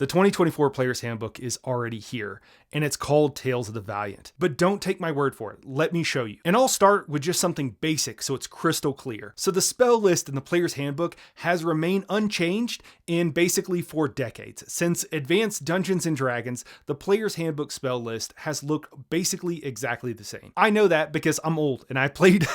The 2024 Player's Handbook is already here, and it's called Tales of the Valiant. But don't take my word for it, let me show you. And I'll start with just something basic so it's crystal clear. So the spell list in the Player's Handbook has remained unchanged in basically 4 decades. Since Advanced Dungeons & Dragons, the Player's Handbook spell list has looked basically exactly the same. I know that because I'm old and I played,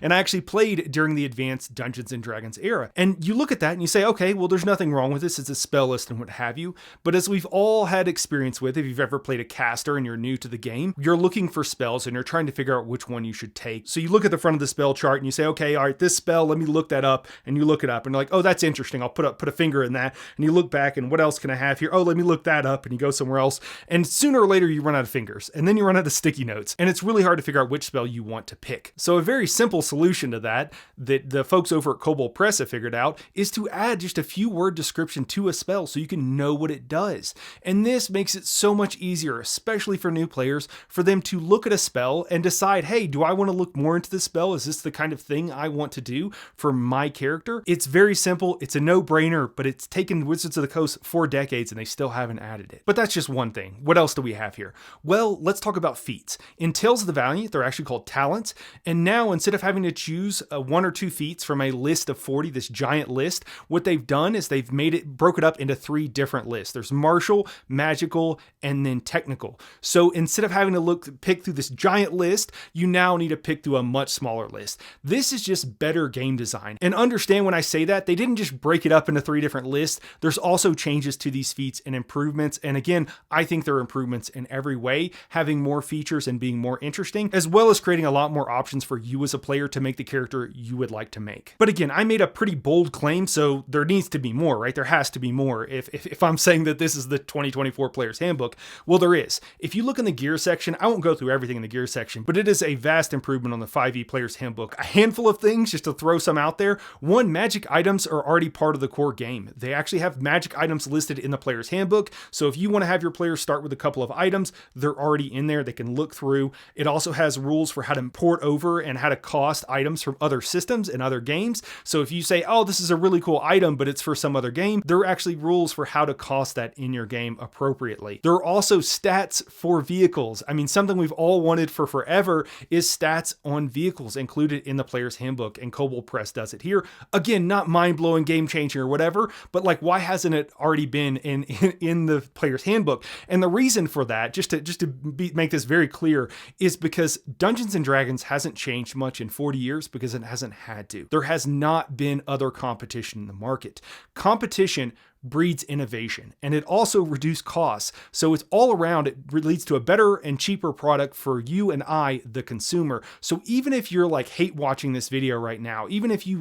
and I actually played during the Advanced Dungeons & Dragons era. And you look at that and you say, okay, well, there's nothing wrong with this. It's a spell list and what have you. But as we've all had experience with, if you've ever played a caster and you're new to the game, you're looking for spells and you're trying to figure out which one you should take. So you look at the front of the spell chart and you say, okay, all right, this spell, let me look that up. And you look it up and you're like, oh, that's interesting. I'll put a finger in that. And you look back and what else can I have here? Oh, let me look that up. And you go somewhere else. And sooner or later you run out of fingers and then you run out of sticky notes. And it's really hard to figure out which spell you want to pick. So a very simple solution to that the folks over at Kobold Press have figured out is to add just a few word description to a spell so you can know what it does. And this makes it so much easier, especially for new players, for them to look at a spell and decide, hey, do I want to look more into this spell? Is this the kind of thing I want to do for my character? It's very simple. It's a no-brainer, but it's taken Wizards of the Coast 4 decades and they still haven't added it. But that's just one thing. What else do we have here? Well, let's talk about feats. In Tales of the Valiant, they're actually called talents. And now instead of having to choose 1 or 2 feats from a list of 40, this giant list, what they've done is they've broke it up into 3 different lists. There's martial, magical, and then technical. So instead of having to pick through this giant list, you now need to pick through a much smaller list. This is just better game design. And understand when I say that, they didn't just break it up into 3 different lists. There's also changes to these feats and improvements. And again, I think there are improvements in every way, having more features and being more interesting, as well as creating a lot more options for you as a player to make the character you would like to make. But again, I made a pretty bold claim, so there needs to be more, right? There has to be more. If I'm saying that this is the 2024 Player's Handbook, well, there is. If you look in the gear section, I won't go through everything in the gear section, but it is a vast improvement on the 5e Player's Handbook. A handful of things, just to throw some out there. 1, magic items are already part of the core game. They actually have magic items listed in the Player's Handbook, so if you want to have your players start with a couple of items, they're already in there. They can look through. It also has rules for how to port over and how to cost items from other systems and other games. So if you say, oh, this is a really cool item, but it's for some other game, there are actually rules for how to cost that in your game appropriately. There are also stats for vehicles. I mean, something we've all wanted for forever is stats on vehicles included in the Player's Handbook, and Kobold Press does it here. Again, not mind-blowing, game-changing or whatever, but like, why hasn't it already been in the Player's Handbook? And the reason for that, just to make this very clear, is because Dungeons & Dragons hasn't changed much in 40 years because it hasn't had to. There has not been other competition in the market. Competition breeds innovation, and it also reduces costs. So it's all around, it leads to a better and cheaper product for you and I, the consumer. So even if you're like hate watching this video right now, even if you've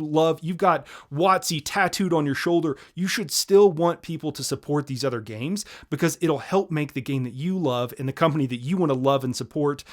got WotC tattooed on your shoulder, you should still want people to support these other games because it'll help make the game that you love and the company that you want to love and support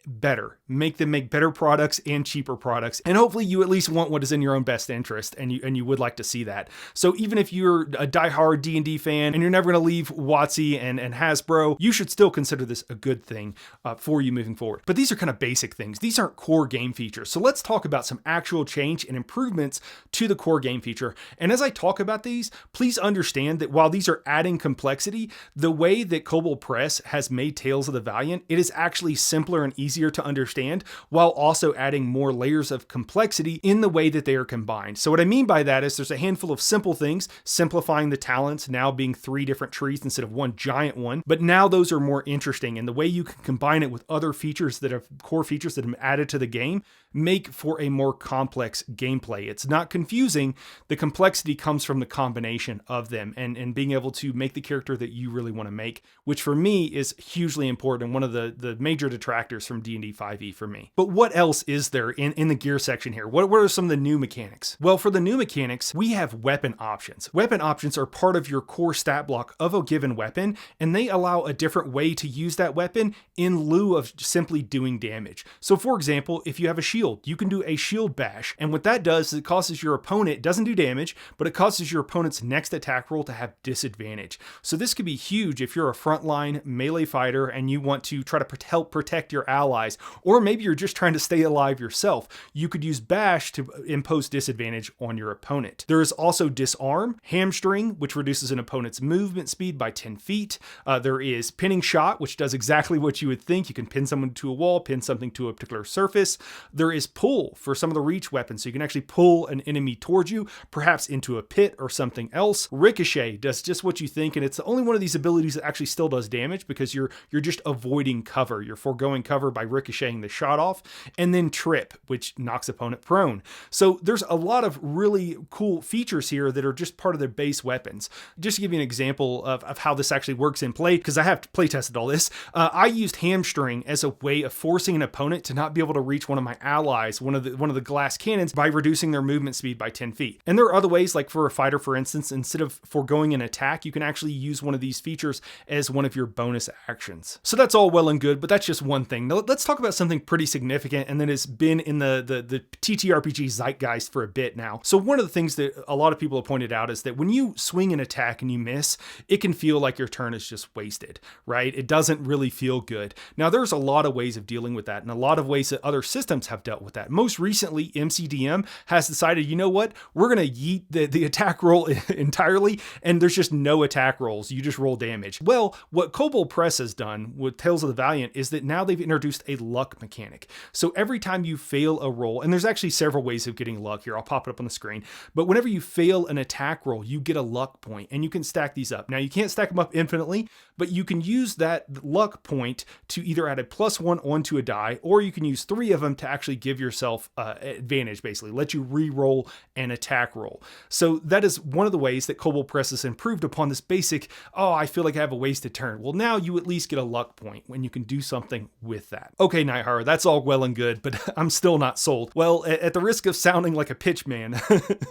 better, make them make better products and cheaper products. And hopefully you at least want what is in your own best interest, and you would like to see that. So even if you're a diehard D&D fan and you're never going to leave WotC and Hasbro, you should still consider this a good thing for you moving forward. But these are kind of basic things. These aren't core game features. So let's talk about some actual change and improvements to the core game feature. And as I talk about these, please understand that while these are adding complexity, the way that Kobold Press has made Tales of the Valiant, it is actually simpler and easier to understand while also adding more layers of complexity in the way that they are combined. So what I mean by that is there's a handful of simple things, simplifying the talents now being 3 different trees instead of 1 giant one, but now those are more interesting, and the way you can combine it with other features that are core features that have been added to the game make for a more complex gameplay. It's not confusing. The complexity comes from the combination of them and being able to make the character that you really want to make, which for me is hugely important and one of the major detractors from D&D 5e for me. But what else is there in the gear section here? What are some of the new mechanics? Well, for the new mechanics, we have weapon options. Weapon options are part of your core stat block of a given weapon, and they allow a different way to use that weapon in lieu of simply doing damage. So for example, if you have a shield, shield. You can do a shield bash. And what that does is it causes your opponent, it doesn't do damage, but it causes your opponent's next attack roll to have disadvantage. So this could be huge if you're a frontline melee fighter and you want to try to help protect your allies, or maybe you're just trying to stay alive yourself. You could use bash to impose disadvantage on your opponent. There is also disarm, hamstring, which reduces an opponent's movement speed by 10 feet. There is pinning shot, which does exactly what you would think. You can pin someone to a wall, pin something to a particular surface. There is pull for some of the reach weapons, so you can actually pull an enemy towards you, perhaps into a pit or something else. Ricochet does just what you think, and it's the only one of these abilities that actually still does damage because you're just avoiding cover. You're foregoing cover by ricocheting the shot off. And then trip, which knocks opponent prone. So there's a lot of really cool features here that are just part of their base weapons. Just to give you an example of how this actually works in play, because I have play tested all this, I used hamstring as a way of forcing an opponent to not be able to reach one of my allies, one of the glass cannons, by reducing their movement speed by 10 feet. And there are other ways, like for a fighter, for instance, instead of foregoing an attack, you can actually use one of these features as one of your bonus actions. So that's all well and good, but that's just one thing. Now let's talk about something pretty significant and that has been in the TTRPG zeitgeist for a bit now. So one of the things that a lot of people have pointed out is that when you swing an attack and you miss, it can feel like your turn is just wasted, right? It doesn't really feel good. Now there's a lot of ways of dealing with that and a lot of ways that other systems have dealt with that. Most recently, MCDM has decided, you know what? We're going to yeet the attack roll entirely, and there's just no attack rolls. You just roll damage. Well, what Kobold Press has done with Tales of the Valiant is that now they've introduced a luck mechanic. So every time you fail a roll, and there's actually several ways of getting luck here, I'll pop it up on the screen, but whenever you fail an attack roll, you get a luck point, and you can stack these up. Now, you can't stack them up infinitely, but you can use that luck point to either add a +1 onto a die, or you can use 3 of them to actually give yourself advantage, basically, let you re-roll an attack roll. So that is one of the ways that Kobold Press has improved upon this basic, oh, I feel like I have a wasted turn. Well, now you at least get a luck point when you can do something with that. Okay, Night Horror, that's all well and good, but I'm still not sold. Well, at the risk of sounding like a pitch man,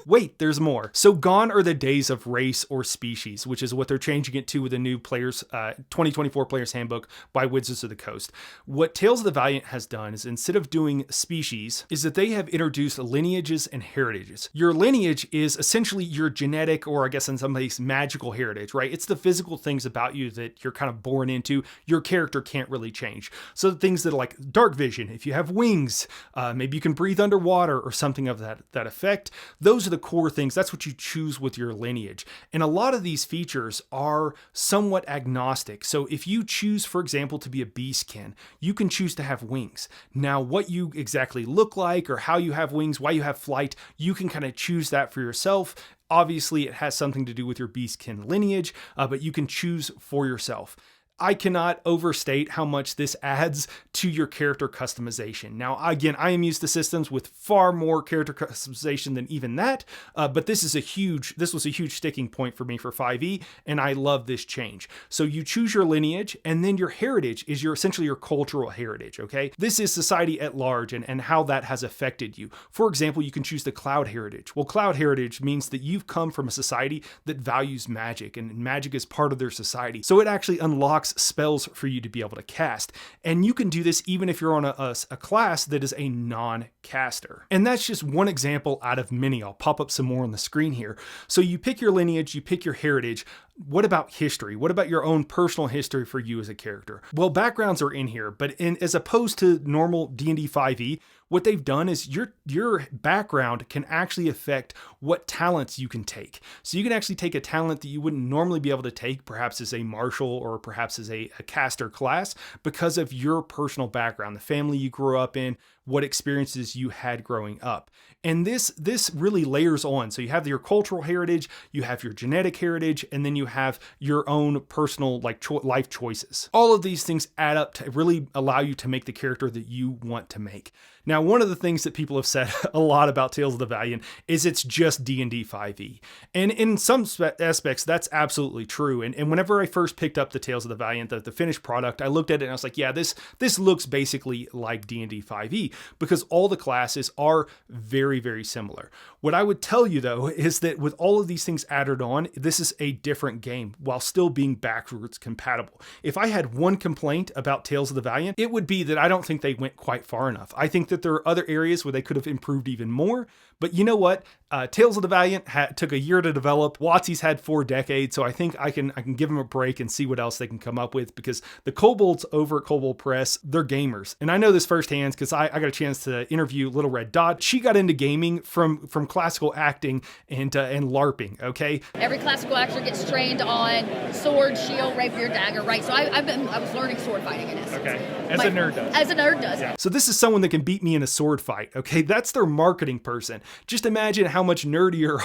wait, there's more. So gone are the days of race or species, which is what they're changing it to with the new 2024 Player's Handbook by Wizards of the Coast. What Tales of the Valiant has done is, instead of doing species, is that they have introduced lineages and heritages. Your lineage is essentially your genetic, or I guess in some ways, magical heritage, right? It's the physical things about you that you're kind of born into. Your character can't really change. So the things that are like dark vision, if you have wings, maybe you can breathe underwater or something of that effect. Those are the core things. That's what you choose with your lineage. And a lot of these features are somewhat agnostic. So if you choose, for example, to be a beastkin, you can choose to have wings. Now, what you exactly look like or how you have wings, why you have flight, you can kind of choose that for yourself. Obviously, it has something to do with your beastkin lineage, but you can choose for yourself. I cannot overstate how much this adds to your character customization. Now, again, I am used to systems with far more character customization than even that, but this was a huge sticking point for me for 5e, and I love this change. So you choose your lineage, and then your heritage is essentially your cultural heritage, okay? This is society at large and how that has affected you. For example, you can choose the cloud heritage. Well, cloud heritage means that you've come from a society that values magic, and magic is part of their society. So it actually unlocks spells for you to be able to cast. And you can do this even if you're on a class that is a non-caster. And that's just one example out of many. I'll pop up some more on the screen here. So you pick your lineage, you pick your heritage. What about history? What about your own personal history for you as a character? Well, backgrounds are in here, but as opposed to normal D&D 5e, what they've done is your background can actually affect what talents you can take. So you can actually take a talent that you wouldn't normally be able to take, perhaps as a martial or perhaps as a caster class, because of your personal background, the family you grew up in, what experiences you had growing up. And this really layers on. So you have your cultural heritage, you have your genetic heritage, and then you have your own personal life choices. All of these things add up to really allow you to make the character that you want to make. Now, one of the things that people have said a lot about Tales of the Valiant is it's just D&D 5e. And in some aspects, that's absolutely true. And whenever I first picked up the Tales of the Valiant, the finished product, I looked at it and I was like, yeah, this looks basically like D&D 5e. because all the classes are very, very similar. What I would tell you though is that with all of these things added on, this is a different game while still being backwards compatible. If I had one complaint about Tales of the Valiant, it would be that I don't think they went quite far enough. I think that there are other areas where they could have improved even more, but you know what? Tales of the Valiant took a year to develop. WotC's had 4 decades, so I think I can give them a break and see what else they can come up with, because the Kobolds over at Kobold Press, they're gamers. And I know this firsthand because I got a chance to interview Little Red Dot. She got into gaming from classical acting and LARPing, okay? Every classical actor gets trained on sword, shield, rapier, dagger, right? So I was learning sword fighting in essence. Okay, as a nerd does. As a nerd does. Yeah. So this is someone that can beat me in a sword fight, okay? That's their marketing person. Just imagine how much nerdier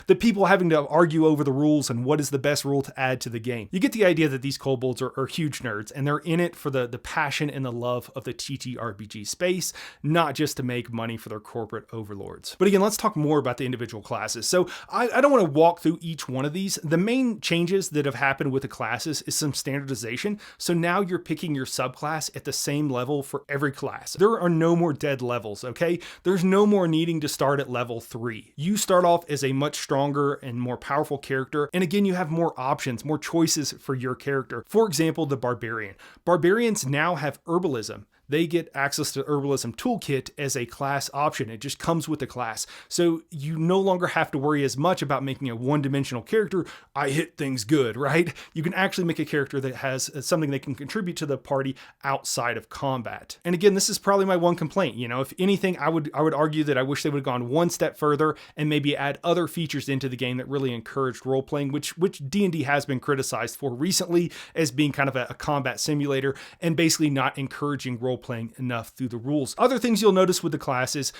the people having to argue over the rules and what is the best rule to add to the game. You get the idea that these kobolds are huge nerds, and they're in it for the passion and the love of the TTRPG space, not just to make money for their corporate overlords. But again, let's talk more about the individual classes. So I don't want to walk through each one of these. The main changes that have happened with the classes is some standardization. So now you're picking your subclass at the same level for every class. There are no more dead levels, okay? There's no more needing to start at level 3. You start off as a much stronger and more powerful character, and again, you have more options, more choices for your character. For example, the Barbarian. Barbarians now have herbalism. They get access to Herbalism Toolkit as a class option. It just comes with the class. So you no longer have to worry as much about making a one-dimensional character. I hit things good, right? You can actually make a character that has something that can contribute to the party outside of combat. And again, this is probably my one complaint. You know, if anything, I would argue that I wish they would have gone one step further and maybe add other features into the game that really encouraged role-playing, which D&D has been criticized for recently as being kind of a combat simulator and basically not encouraging role playing enough through the rules. Other things you'll notice with the classes,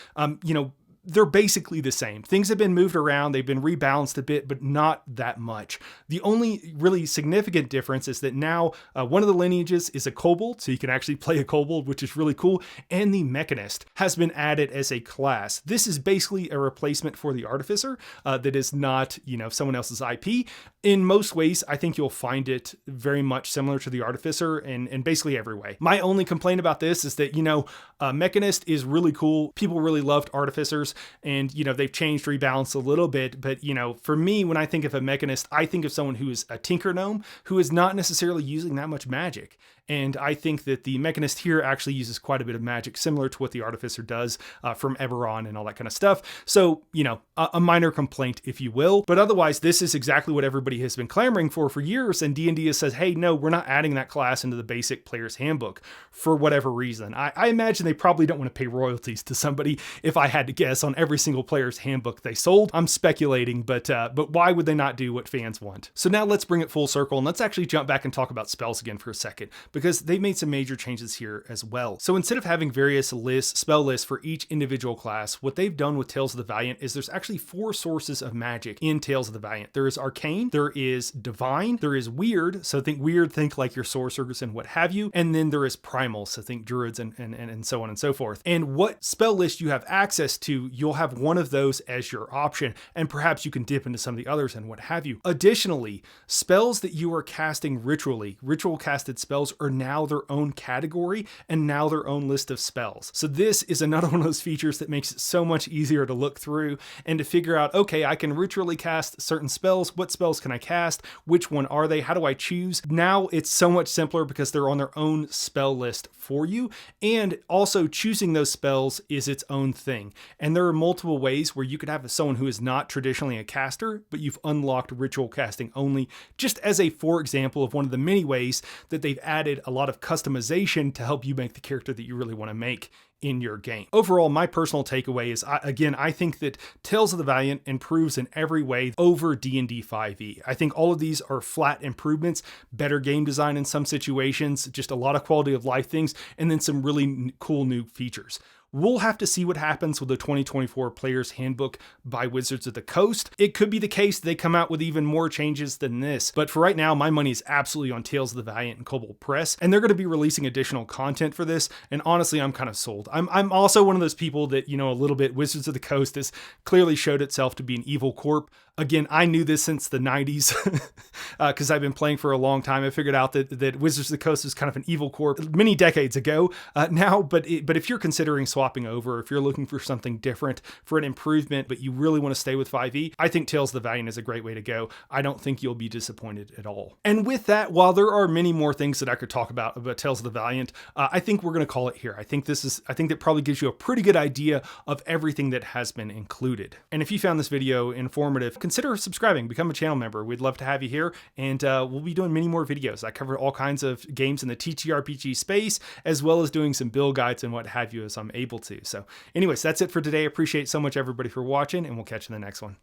they're basically the same. Things have been moved around, they've been rebalanced a bit, but not that much. The only really significant difference is that now one of the lineages is a kobold, so you can actually play a kobold, which is really cool, and the mechanist has been added as a class. This is basically a replacement for the artificer that is not, someone else's IP. In most ways, I think you'll find it very much similar to the artificer in basically every way. My only complaint about this is that, mechanist is really cool. People really loved artificers. And, they've changed, rebalanced a little bit. But, for me, when I think of a mechanist, I think of someone who is a tinker gnome who is not necessarily using that much magic. And I think that the mechanist here actually uses quite a bit of magic, similar to what the artificer does from Eberron and all that kind of stuff. So, a minor complaint, if you will. But otherwise, this is exactly what everybody has been clamoring for years. And D&D says, hey, no, we're not adding that class into the basic player's handbook for whatever reason. I imagine they probably don't want to pay royalties to somebody, if I had to guess, on every single player's handbook they sold. I'm speculating, but why would they not do what fans want? So now let's bring it full circle and let's actually jump back and talk about spells again for a second, because they made some major changes here as well. So instead of having various spell lists for each individual class, what they've done with Tales of the Valiant is there's actually 4 sources of magic in Tales of the Valiant. There is arcane, there is divine, there is weird, so think like your sorcerers and what have you, and then there is primal, so think druids and so on and so forth. And what spell list you have access to, you'll have one of those as your option, and perhaps you can dip into some of the others and what have you. Additionally, spells that you are casting ritually, ritual casted spells, are now their own category and now their own list of spells. So this is another one of those features that makes it so much easier to look through and to figure out, okay, I can ritually cast certain spells. What spells can I cast? Which one are they? How do I choose? Now it's so much simpler because they're on their own spell list for you. And also choosing those spells is its own thing. And there are multiple ways where you could have someone who is not traditionally a caster, but you've unlocked ritual casting only, just as a for example of one of the many ways that they've added a lot of customization to help you make the character that you really want to make in your game. Overall, my personal takeaway is, I think that Tales of the Valiant improves in every way over D&D 5e. I think all of these are flat improvements, better game design in some situations, just a lot of quality of life things, and then some really cool new features. We'll have to see what happens with the 2024 Player's Handbook by Wizards of the Coast. It could be the case they come out with even more changes than this, but for right now, my money is absolutely on Tales of the Valiant and Kobold Press, and they're going to be releasing additional content for this, and honestly, I'm kind of sold. I'm also one of those people that, a little bit, Wizards of the Coast has clearly showed itself to be an evil corp. Again, I knew this since the 90s because I've been playing for a long time. I figured out that Wizards of the Coast is kind of an evil corp many decades ago now, but if you're considering swapping over, if you're looking for something different, for an improvement, but you really want to stay with 5e, I think Tales of the Valiant is a great way to go. I don't think you'll be disappointed at all. And with that, while there are many more things that I could talk about Tales of the Valiant, I think we're going to call it here. I think that probably gives you a pretty good idea of everything that has been included. And if you found this video informative, consider subscribing, become a channel member. We'd love to have you here, and we'll be doing many more videos. I cover all kinds of games in the TTRPG space, as well as doing some build guides and what have you as I'm able to. So anyways, that's it for today. Appreciate so much everybody for watching, and we'll catch you in the next one.